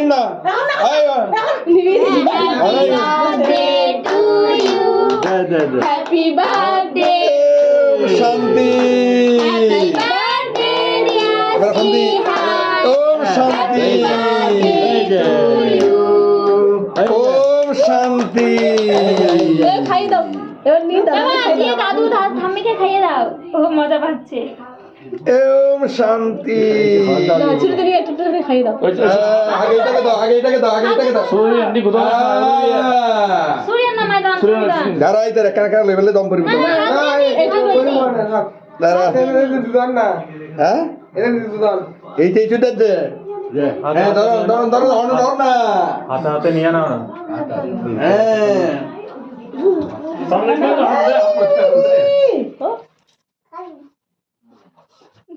না আয়ো happy birthday শান্তি ওম শান্তি ওম শান্তি খাইয়ে দাও এবার নিয়ে দাও দাদু ঠাম্মিকে খাইয়ে দাও ও মজা পাচ্ছে ওম শান্তি ছেলেকে নিয়ে একটু খাইয়ে দাও আগে এটাকে দাও আগে এটাকে দাও আগে এটাকে দাও সূর্যের নামে দাও দাঁড়া এই তোর একা একা লেভেলে দম পড়বি তো দাঁড়া হ্যাঁ এইটাই চুট আছে হ্যাঁ ধরো ধরো ধরো ধরো না হাতে হাতে নিয়ে নাও না হ্যাঁ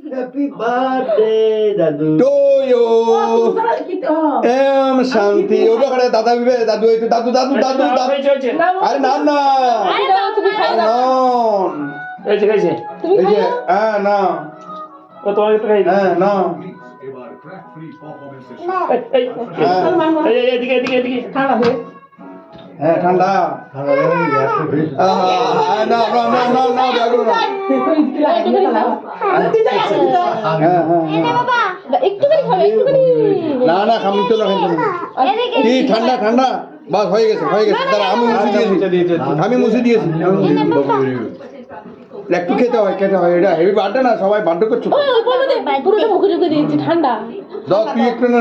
Happy birthday, Dadu. to you em শান্তি ওটা করে দাদা বিবে দাদু এই তো দাদু দাদু দাদু আরে নাম না আরে দাও তুমি খাইয়ে দাও এই যে খাইছে তুমি এই যে খাইয়ে দাও হ্যাঁ না ও তোমার একটু খাই হ্যাঁ না এই এদিকে এদিকে এদিকে হ্যাঁ ঠান্ডা না না না না না দেখো না হ্যাঁ হ্যাঁ বাবা একটুখানি খাবে একটুখানি না না খামি তো না কি ঠান্ডা ঠান্ডা বাস হয়ে গেছে দাঁড়া আমি মুছে দিয়েছি একটু খেতে হয় এটা হেভি বার্থডে না সবাই বার্থডে করছো পুরোটা মুখে ঢুকে দিয়েছি ঠান্ডা দাও তুই একটু না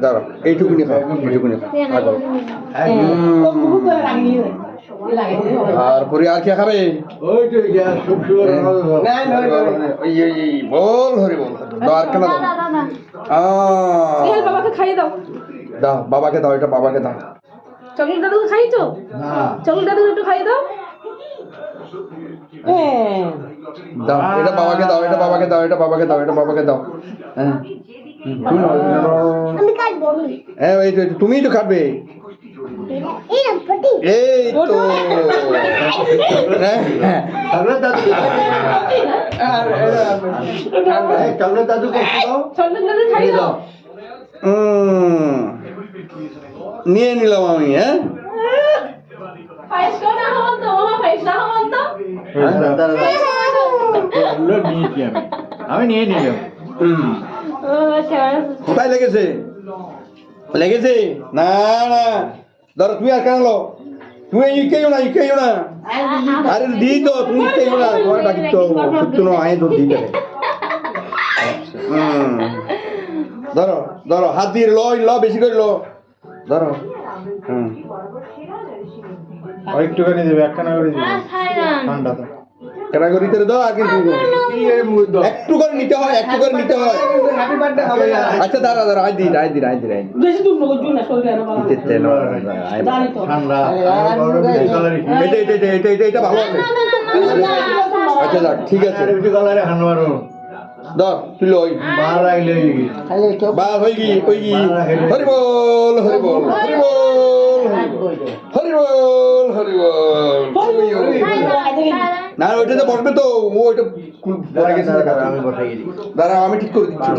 দাঁড়া এইটুকুনি খাও এইটুকুনি আর পরে আর কে খাবে বল হরি বল দাও আর কেন বাবাকে খাইয়ে দাও দাও বাবাকে দাও এটা বাবাকে দাও চকলেট দাদুকে খাইয়েছো চকলেট দাদুকে একটু খাইয়ে দাও দাও এটা বাবাকে দাও এটা বাবাকে দাও এটা বাবাকে দাও এটা বাবাকে দাও হ্যাঁ হ্যাঁ এই তো তুমিই তো খাবে এই তো চকলেট দাদু চকলেট দাদু খাইয়ে দাও নিয়ে নিলাম আমি হ্যাঁ পায়েস খাও না হবন তো মামা পায়েস না হবন তো নিয়েছি আমি নিয়ে নিলাম কোথায় লেগেছে লেগেছে না না ধরো তুমি আর কেন লো তুমি ইকেও না আরে দি তো তুমি ইকেও না তোমার ডাকি তো সত্যি নো আয় তো দিতে ধরো ধরো হাত দিয়ে ল বেশি করে লো ধরো একটুখানি দেবে একখানা করে দেবে ঠান্ডা তো কেনা করে দিতে দাও আর কিন্তু একটু করে নিতে হয় আচ্ছা দাঁড়া আজ দি বেশি দূর নগর জুনা শরীরে না ঠান্ডা এটা ভালো আছে আচ্ছা যাক ঠিক আছে একটু কালারে হানবারো দাও তুই লই বার রাখলে বা হই গি হরি বল না ওইটা তো বসবে তো ও ওইটা পড়ে গেছে আমি বসাই দিই দাঁড়া আমি ঠিক করে দিচ্ছি